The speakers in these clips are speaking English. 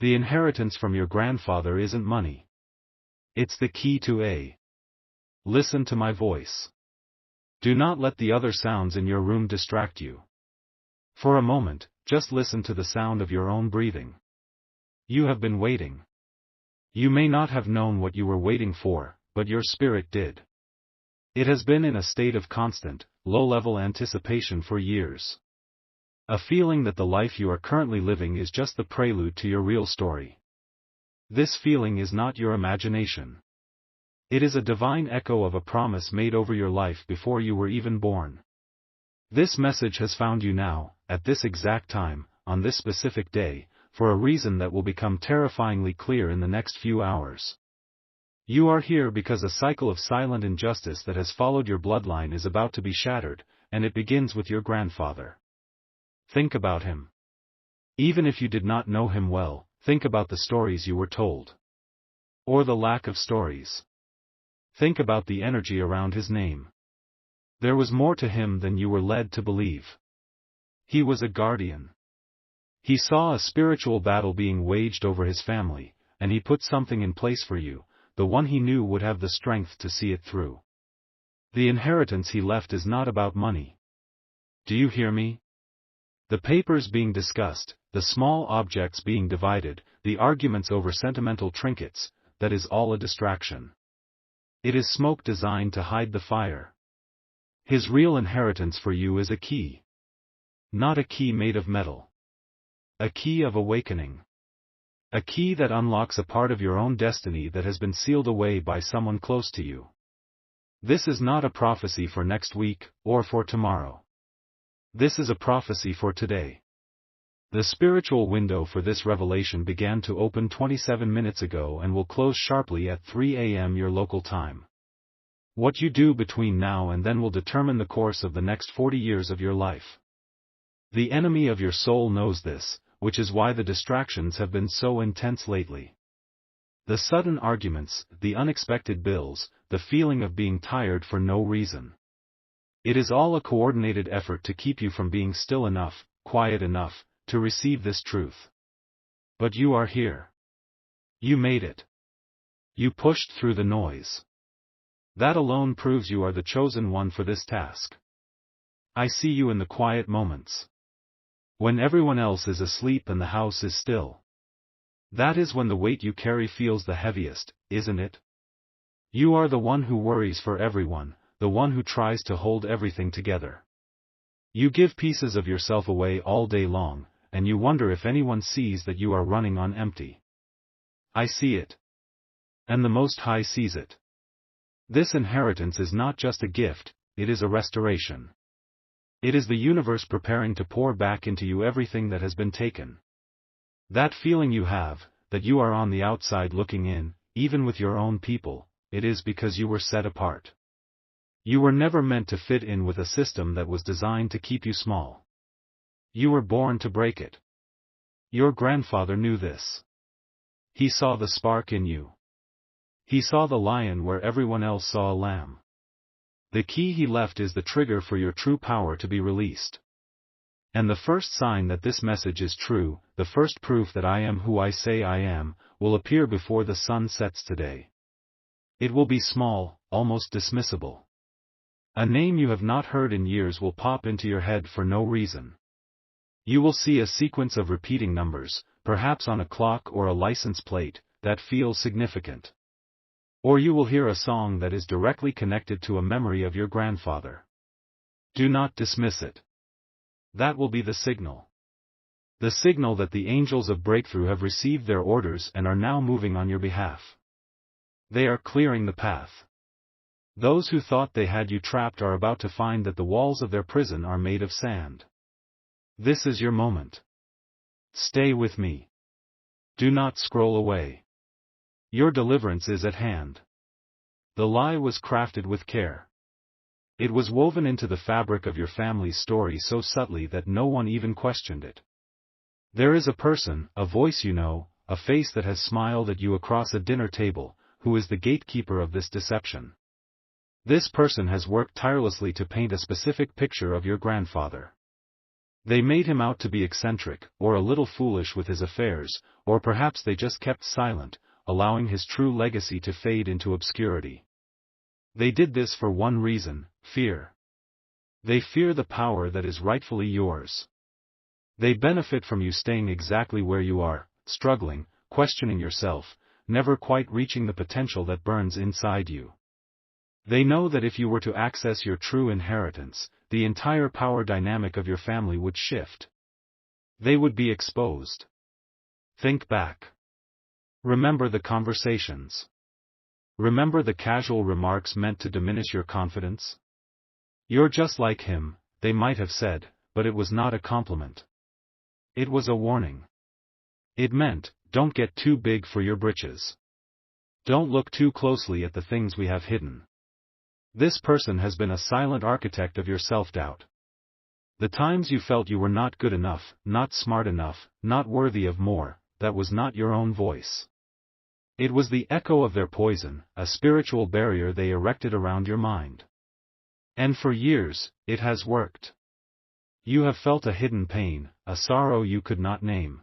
The inheritance from your grandfather isn't money. It's the key to A. Listen to my voice. Do not let the other sounds in your room distract you. For a moment, just listen to the sound of your own breathing. You have been waiting. You may not have known what you were waiting for, but your spirit did. It has been in a state of constant, low-level anticipation for years. A feeling that the life you are currently living is just the prelude to your real story. This feeling is not your imagination. It is a divine echo of a promise made over your life before you were even born. This message has found you now, at this exact time, on this specific day, for a reason that will become terrifyingly clear in the next few hours. You are here because a cycle of silent injustice that has followed your bloodline is about to be shattered, and it begins with your grandfather. Think about him. Even if you did not know him well, think about the stories you were told. Or the lack of stories. Think about the energy around his name. There was more to him than you were led to believe. He was a guardian. He saw a spiritual battle being waged over his family, and he put something in place for you, the one he knew would have the strength to see it through. The inheritance he left is not about money. Do you hear me? The papers being discussed, the small objects being divided, the arguments over sentimental trinkets, that is all a distraction. It is smoke designed to hide the fire. His real inheritance for you is a key. Not a key made of metal. A key of awakening. A key that unlocks a part of your own destiny that has been sealed away by someone close to you. This is not a prophecy for next week, or for tomorrow. This is a prophecy for today. The spiritual window for this revelation began to open 27 minutes ago and will close sharply at 3 a.m. your local time. What you do between now and then will determine the course of the next 40 years of your life. The enemy of your soul knows this, which is why the distractions have been so intense lately. The sudden arguments, the unexpected bills, the feeling of being tired for no reason. It is all a coordinated effort to keep you from being still enough, quiet enough, to receive this truth. But you are here. You made it. You pushed through the noise. That alone proves you are the chosen one for this task. I see you in the quiet moments. When everyone else is asleep and the house is still. That is when the weight you carry feels the heaviest, isn't it? You are the one who worries for everyone, the one who tries to hold everything together. You give pieces of yourself away all day long, and you wonder if anyone sees that you are running on empty. I see it. And the Most High sees it. This inheritance is not just a gift, it is a restoration. It is the universe preparing to pour back into you everything that has been taken. That feeling you have, that you are on the outside looking in, even with your own people, it is because you were set apart. You were never meant to fit in with a system that was designed to keep you small. You were born to break it. Your grandfather knew this. He saw the spark in you. He saw the lion where everyone else saw a lamb. The key he left is the trigger for your true power to be released. And the first sign that this message is true, the first proof that I am who I say I am, will appear before the sun sets today. It will be small, almost dismissible. A name you have not heard in years will pop into your head for no reason. You will see a sequence of repeating numbers, perhaps on a clock or a license plate, that feels significant. Or you will hear a song that is directly connected to a memory of your grandfather. Do not dismiss it. That will be the signal. The signal that the angels of breakthrough have received their orders and are now moving on your behalf. They are clearing the path. Those who thought they had you trapped are about to find that the walls of their prison are made of sand. This is your moment. Stay with me. Do not scroll away. Your deliverance is at hand. The lie was crafted with care. It was woven into the fabric of your family's story so subtly that no one even questioned it. There is a person, a voice you know, a face that has smiled at you across a dinner table, who is the gatekeeper of this deception. This person has worked tirelessly to paint a specific picture of your grandfather. They made him out to be eccentric, or a little foolish with his affairs, or perhaps they just kept silent, allowing his true legacy to fade into obscurity. They did this for one reason: fear. They fear the power that is rightfully yours. They benefit from you staying exactly where you are, struggling, questioning yourself, never quite reaching the potential that burns inside you. They know that if you were to access your true inheritance, the entire power dynamic of your family would shift. They would be exposed. Think back. Remember the conversations. Remember the casual remarks meant to diminish your confidence? "You're just like him," they might have said, but it was not a compliment. It was a warning. It meant, don't get too big for your britches. Don't look too closely at the things we have hidden. This person has been a silent architect of your self-doubt. The times you felt you were not good enough, not smart enough, not worthy of more, that was not your own voice. It was the echo of their poison, a spiritual barrier they erected around your mind. And for years, it has worked. You have felt a hidden pain, a sorrow you could not name.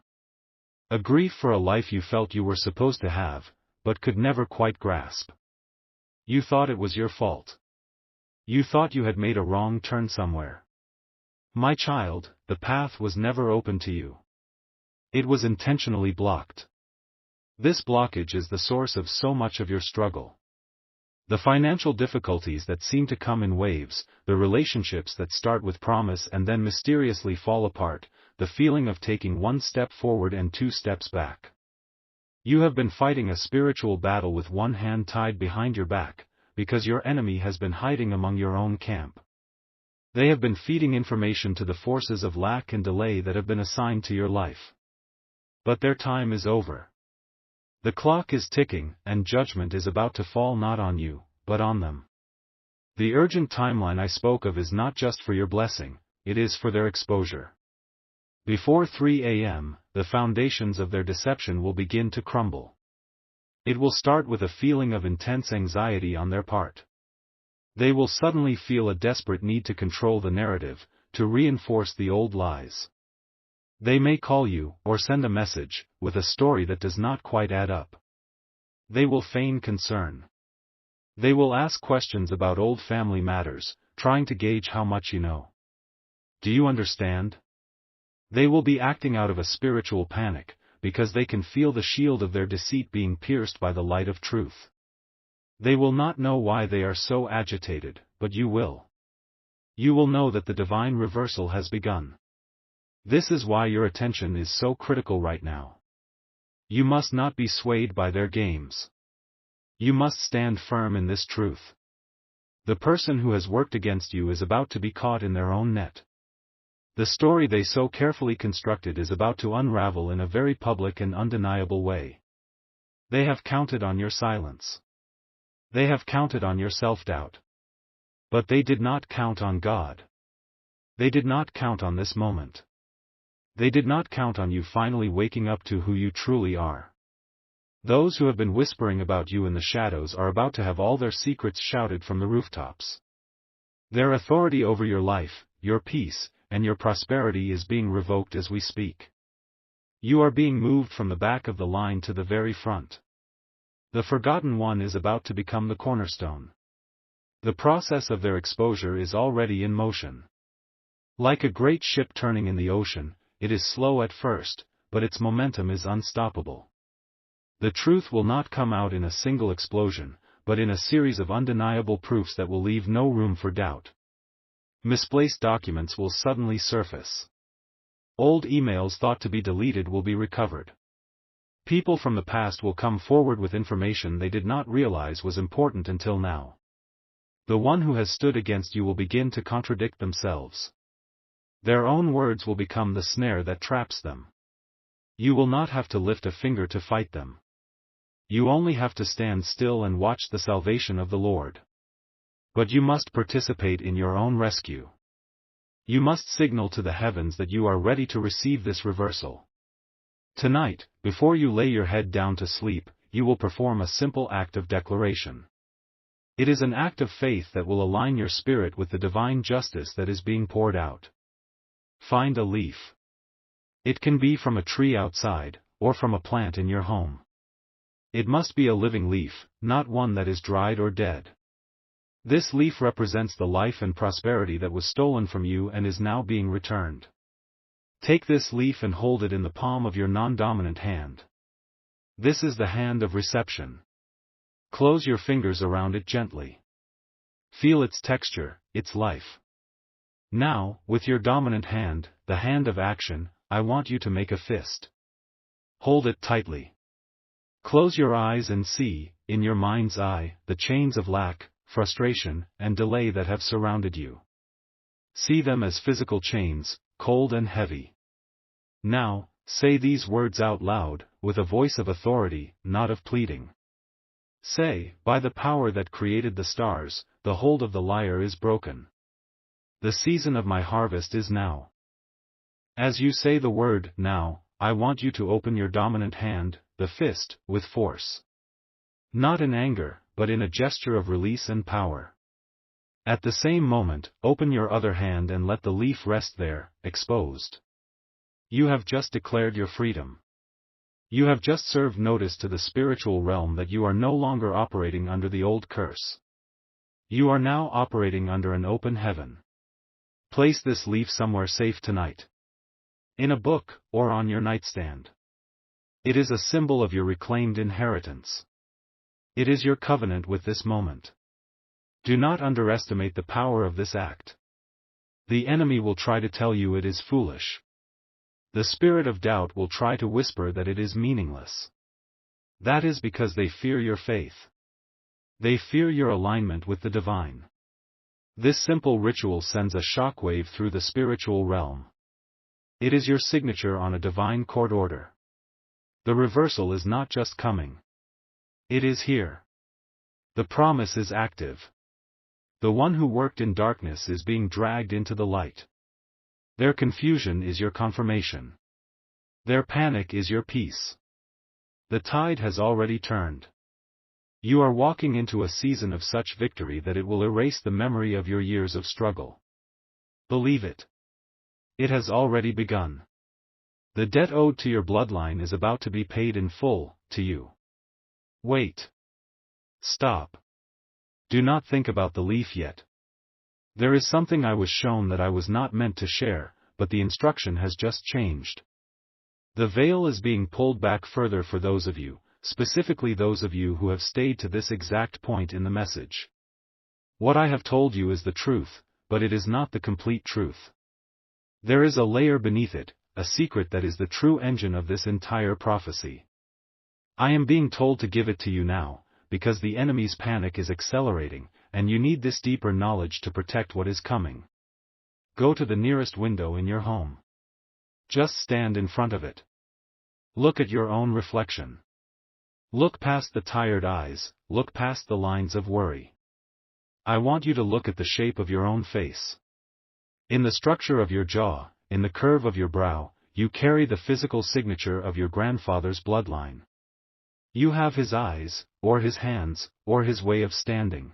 A grief for a life you felt you were supposed to have, but could never quite grasp. You thought it was your fault. You thought you had made a wrong turn somewhere. My child, the path was never open to you. It was intentionally blocked. This blockage is the source of so much of your struggle. The financial difficulties that seem to come in waves, the relationships that start with promise and then mysteriously fall apart, the feeling of taking one step forward and two steps back. You have been fighting a spiritual battle with one hand tied behind your back, because your enemy has been hiding among your own camp. They have been feeding information to the forces of lack and delay that have been assigned to your life. But their time is over. The clock is ticking, and judgment is about to fall not on you, but on them. The urgent timeline I spoke of is not just for your blessing, it is for their exposure. Before 3 a.m., the foundations of their deception will begin to crumble. It will start with a feeling of intense anxiety on their part. They will suddenly feel a desperate need to control the narrative, to reinforce the old lies. They may call you, or send a message, with a story that does not quite add up. They will feign concern. They will ask questions about old family matters, trying to gauge how much you know. Do you understand? They will be acting out of a spiritual panic, because they can feel the shield of their deceit being pierced by the light of truth. They will not know why they are so agitated, but you will. You will know that the divine reversal has begun. This is why your attention is so critical right now. You must not be swayed by their games. You must stand firm in this truth. The person who has worked against you is about to be caught in their own net. The story they so carefully constructed is about to unravel in a very public and undeniable way. They have counted on your silence. They have counted on your self-doubt. But they did not count on God. They did not count on this moment. They did not count on you finally waking up to who you truly are. Those who have been whispering about you in the shadows are about to have all their secrets shouted from the rooftops. Their authority over your life, your peace, and your prosperity is being revoked as we speak. You are being moved from the back of the line to the very front. The forgotten one is about to become the cornerstone. The process of their exposure is already in motion. Like a great ship turning in the ocean, it is slow at first, but its momentum is unstoppable. The truth will not come out in a single explosion, but in a series of undeniable proofs that will leave no room for doubt. Misplaced documents will suddenly surface. Old emails thought to be deleted will be recovered. People from the past will come forward with information they did not realize was important until now. The one who has stood against you will begin to contradict themselves. Their own words will become the snare that traps them. You will not have to lift a finger to fight them. You only have to stand still and watch the salvation of the Lord. But you must participate in your own rescue. You must signal to the heavens that you are ready to receive this reversal. Tonight, before you lay your head down to sleep, you will perform a simple act of declaration. It is an act of faith that will align your spirit with the divine justice that is being poured out. Find a leaf. It can be from a tree outside, or from a plant in your home. It must be a living leaf, not one that is dried or dead. This leaf represents the life and prosperity that was stolen from you and is now being returned. Take this leaf and hold it in the palm of your non-dominant hand. This is the hand of reception. Close your fingers around it gently. Feel its texture, its life. Now, with your dominant hand, the hand of action, I want you to make a fist. Hold it tightly. Close your eyes and see, in your mind's eye, the chains of lack, frustration, and delay that have surrounded you. See them as physical chains, cold and heavy. Now, say these words out loud, with a voice of authority, not of pleading. Say, by the power that created the stars, the hold of the liar is broken. The season of my harvest is now. As you say the word, now, I want you to open your dominant hand, the fist, with force. Not in anger, but in a gesture of release and power. At the same moment, open your other hand and let the leaf rest there, exposed. You have just declared your freedom. You have just served notice to the spiritual realm that you are no longer operating under the old curse. You are now operating under an open heaven. Place this leaf somewhere safe tonight. In a book, or on your nightstand. It is a symbol of your reclaimed inheritance. It is your covenant with this moment. Do not underestimate the power of this act. The enemy will try to tell you it is foolish. The spirit of doubt will try to whisper that it is meaningless. That is because they fear your faith. They fear your alignment with the divine. This simple ritual sends a shockwave through the spiritual realm. It is your signature on a divine court order. The reversal is not just coming. It is here. The promise is active. The one who worked in darkness is being dragged into the light. Their confusion is your confirmation. Their panic is your peace. The tide has already turned. You are walking into a season of such victory that it will erase the memory of your years of struggle. Believe it. It has already begun. The debt owed to your bloodline is about to be paid in full, to you. Wait. Stop. Do not think about the leaf yet. There is something I was shown that I was not meant to share, but the instruction has just changed. The veil is being pulled back further for those of you, specifically those of you who have stayed to this exact point in the message. What I have told you is the truth, but it is not the complete truth. There is a layer beneath it, a secret that is the true engine of this entire prophecy. I am being told to give it to you now, because the enemy's panic is accelerating, and you need this deeper knowledge to protect what is coming. Go to the nearest window in your home. Just stand in front of it. Look at your own reflection. Look past the tired eyes, look past the lines of worry. I want you to look at the shape of your own face. In the structure of your jaw, in the curve of your brow, you carry the physical signature of your grandfather's bloodline. You have his eyes, or his hands, or his way of standing.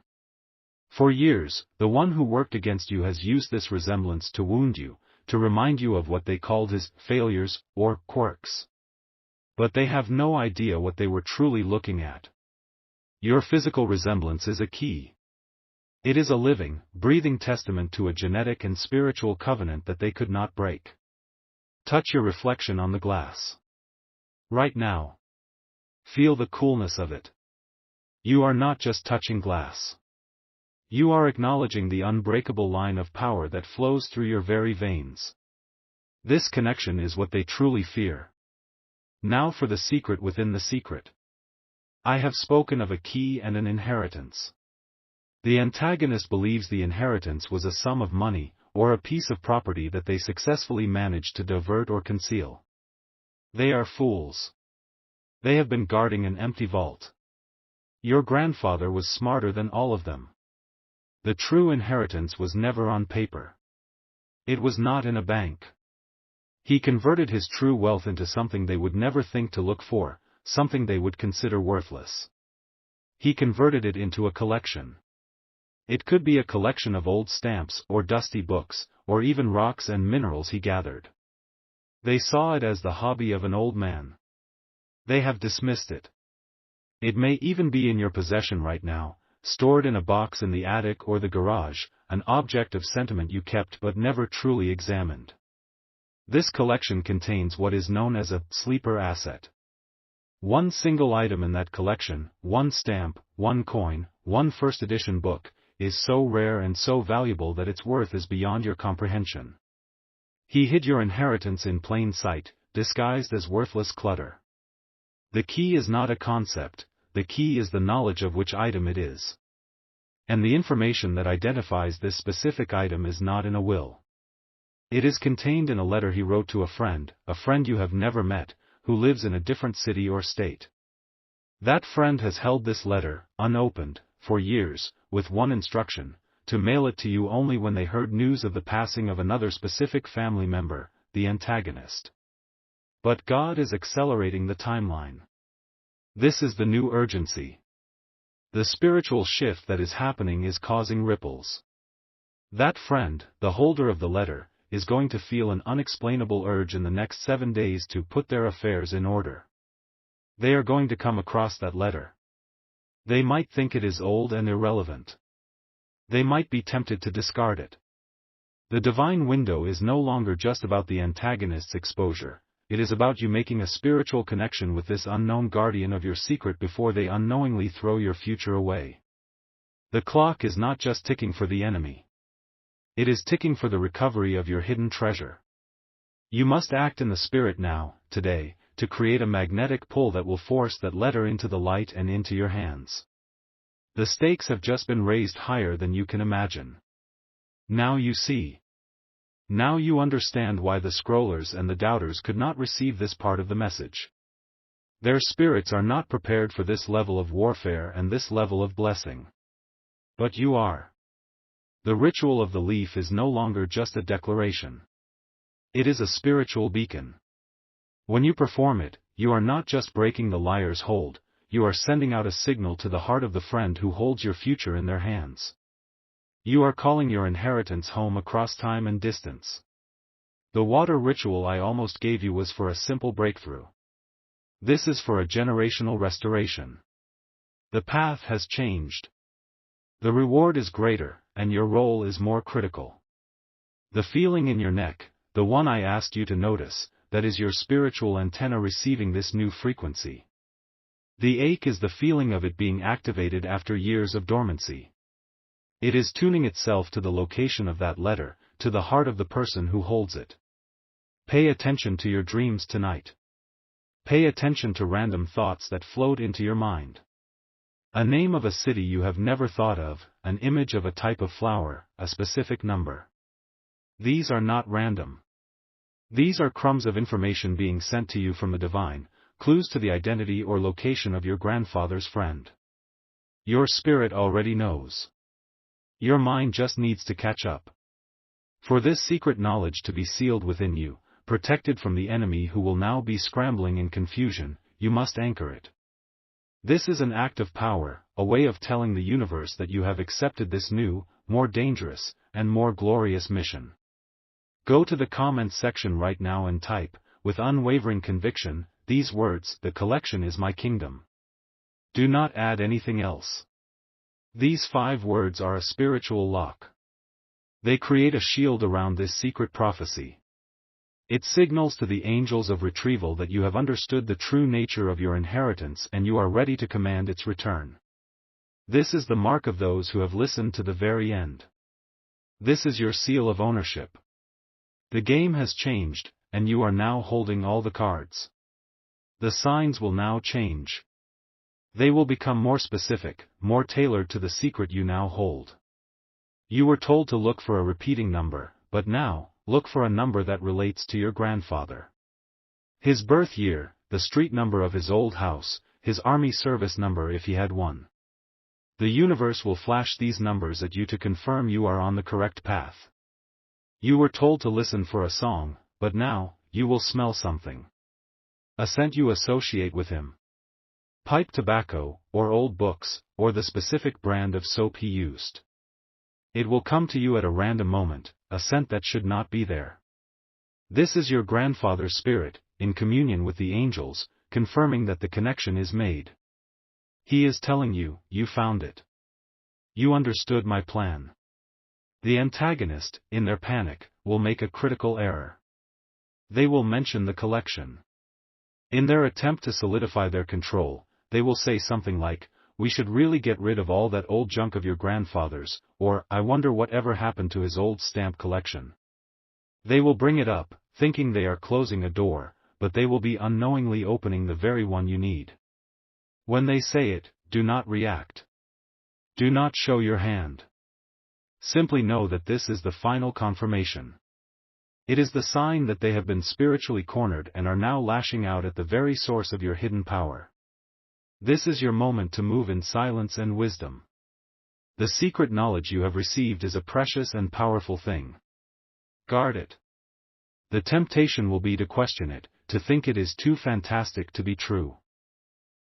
For years, the one who worked against you has used this resemblance to wound you, to remind you of what they called his failures, or quirks. But they have no idea what they were truly looking at. Your physical resemblance is a key. It is a living, breathing testament to a genetic and spiritual covenant that they could not break. Touch your reflection on the glass. Right now. Feel the coolness of it. You are not just touching glass. You are acknowledging the unbreakable line of power that flows through your very veins. This connection is what they truly fear. Now for the secret within the secret. I have spoken of a key and an inheritance. The antagonist believes the inheritance was a sum of money, or a piece of property that they successfully managed to divert or conceal. They are fools. They have been guarding an empty vault. Your grandfather was smarter than all of them. The true inheritance was never on paper. It was not in a bank. He converted his true wealth into something they would never think to look for, something they would consider worthless. He converted it into a collection. It could be a collection of old stamps or dusty books, or even rocks and minerals he gathered. They saw it as the hobby of an old man. They have dismissed it. It may even be in your possession right now, stored in a box in the attic or the garage, an object of sentiment you kept but never truly examined. This collection contains what is known as a sleeper asset. One single item in that collection, one stamp, one coin, one first edition book, is so rare and so valuable that its worth is beyond your comprehension. He hid your inheritance in plain sight, disguised as worthless clutter. The key is not a concept, the key is the knowledge of which item it is. And the information that identifies this specific item is not in a will. It is contained in a letter he wrote to a friend you have never met, who lives in a different city or state. That friend has held this letter, unopened, for years, with one instruction, to mail it to you only when they heard news of the passing of another specific family member, the antagonist. But God is accelerating the timeline. This is the new urgency. The spiritual shift that is happening is causing ripples. That friend, the holder of the letter, is going to feel an unexplainable urge in the next 7 days to put their affairs in order. They are going to come across that letter. They might think it is old and irrelevant. They might be tempted to discard it. The divine window is no longer just about the antagonist's exposure, it is about you making a spiritual connection with this unknown guardian of your secret before they unknowingly throw your future away. The clock is not just ticking for the enemy. It is ticking for the recovery of your hidden treasure. You must act in the spirit now, today, to create a magnetic pull that will force that letter into the light and into your hands. The stakes have just been raised higher than you can imagine. Now you see. Now you understand why the scrollers and the doubters could not receive this part of the message. Their spirits are not prepared for this level of warfare and this level of blessing. But you are. The ritual of the leaf is no longer just a declaration. It is a spiritual beacon. When you perform it, you are not just breaking the liar's hold, you are sending out a signal to the heart of the friend who holds your future in their hands. You are calling your inheritance home across time and distance. The water ritual I almost gave you was for a simple breakthrough. This is for a generational restoration. The path has changed. The reward is greater, and your role is more critical. The feeling in your neck, the one I asked you to notice, that is your spiritual antenna receiving this new frequency. The ache is the feeling of it being activated after years of dormancy. It is tuning itself to the location of that letter, to the heart of the person who holds it. Pay attention to your dreams tonight. Pay attention to random thoughts that float into your mind. A name of a city you have never thought of, an image of a type of flower, a specific number. These are not random. These are crumbs of information being sent to you from the divine, clues to the identity or location of your grandfather's friend. Your spirit already knows. Your mind just needs to catch up. For this secret knowledge to be sealed within you, protected from the enemy who will now be scrambling in confusion, you must anchor it. This is an act of power, a way of telling the universe that you have accepted this new, more dangerous, and more glorious mission. Go to the comments section right now and type, with unwavering conviction, these words: the collection is my kingdom. Do not add anything else. These 5 words are a spiritual lock. They create a shield around this secret prophecy. It signals to the angels of retrieval that you have understood the true nature of your inheritance and you are ready to command its return. This is the mark of those who have listened to the very end. This is your seal of ownership. The game has changed, and you are now holding all the cards. The signs will now change. They will become more specific, more tailored to the secret you now hold. You were told to look for a repeating number, but now, look for a number that relates to your grandfather. His birth year, the street number of his old house, his army service number if he had one. The universe will flash these numbers at you to confirm you are on the correct path. You were told to listen for a song, but now, you will smell something. A scent you associate with him. Pipe tobacco, or old books, or the specific brand of soap he used. It will come to you at a random moment, a scent that should not be there. This is your grandfather's spirit, in communion with the angels, confirming that the connection is made. He is telling you, you found it. You understood my plan. The antagonist, in their panic, will make a critical error. They will mention the collection. In their attempt to solidify their control, they will say something like, "We should really get rid of all that old junk of your grandfather's," or, "I wonder whatever happened to his old stamp collection." They will bring it up, thinking they are closing a door, but they will be unknowingly opening the very one you need. When they say it, do not react. Do not show your hand. Simply know that this is the final confirmation. It is the sign that they have been spiritually cornered and are now lashing out at the very source of your hidden power. This is your moment to move in silence and wisdom. The secret knowledge you have received is a precious and powerful thing. Guard it. The temptation will be to question it, to think it is too fantastic to be true.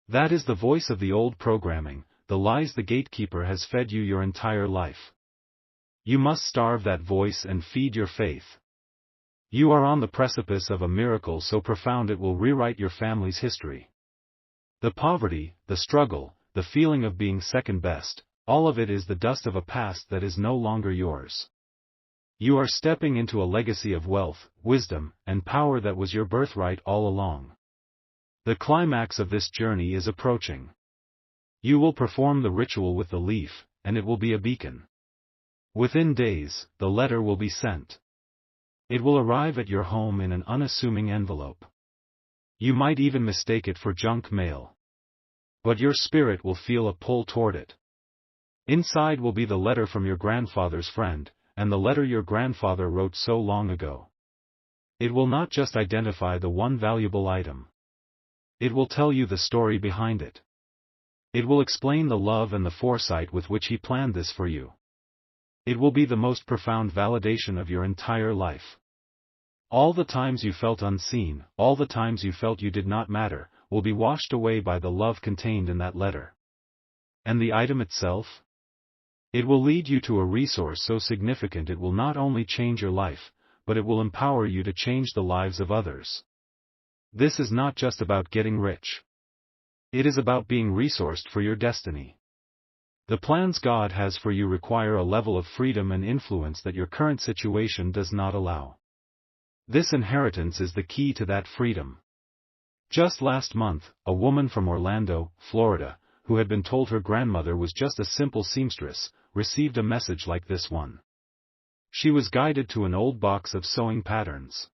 That is the voice of the old programming, the lies the gatekeeper has fed you your entire life. You must starve that voice and feed your faith. You are on the precipice of a miracle so profound it will rewrite your family's history. The poverty, the struggle, the feeling of being second best, all of it is the dust of a past that is no longer yours. You are stepping into a legacy of wealth, wisdom, and power that was your birthright all along. The climax of this journey is approaching. You will perform the ritual with the leaf, and it will be a beacon. Within days, the letter will be sent. It will arrive at your home in an unassuming envelope. You might even mistake it for junk mail. But your spirit will feel a pull toward it. Inside will be the letter from your grandfather's friend, and the letter your grandfather wrote so long ago. It will not just identify the one valuable item. It will tell you the story behind it. It will explain the love and the foresight with which he planned this for you. It will be the most profound validation of your entire life. All the times you felt unseen, all the times you felt you did not matter, will be washed away by the love contained in that letter. And the item itself? It will lead you to a resource so significant it will not only change your life, but it will empower you to change the lives of others. This is not just about getting rich. It is about being resourced for your destiny. The plans God has for you require a level of freedom and influence that your current situation does not allow. This inheritance is the key to that freedom. Just last month, a woman from Orlando, Florida, who had been told her grandmother was just a simple seamstress, received a message like this one. She was guided to an old box of sewing patterns.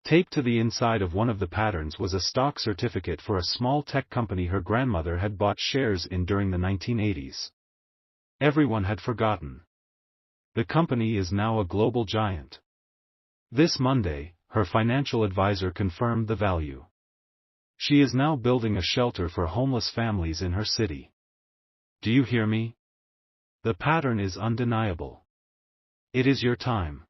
Taped to the inside of one of the patterns was a stock certificate for a small tech company her grandmother had bought shares in during the 1980s. Everyone had forgotten. The company is now a global giant. This Monday, her financial advisor confirmed the value. She is now building a shelter for homeless families in her city. Do you hear me? The pattern is undeniable. It is your time.